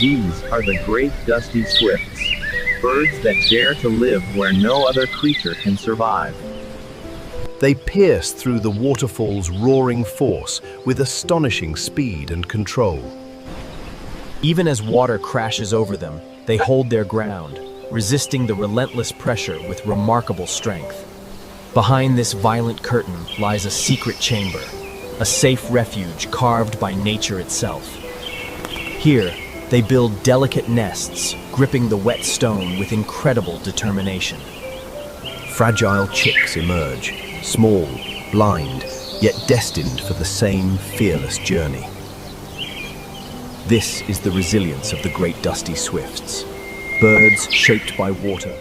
These are the great dusky swifts, birds that dare to live where no other creature can survive. They pierce through the waterfall's roaring force with astonishing speed and control. Even as water crashes over them, they hold their ground, resisting the relentless pressure with remarkable strength. Behind this violent curtain lies a secret chamber, a safe refuge carved by nature itself. Here, they build delicate nests, gripping the wet stone with incredible determination. Fragile chicks emerge, small, blind, yet destined for the same fearless journey. This is the resilience of the great dusty swifts, birds shaped by water,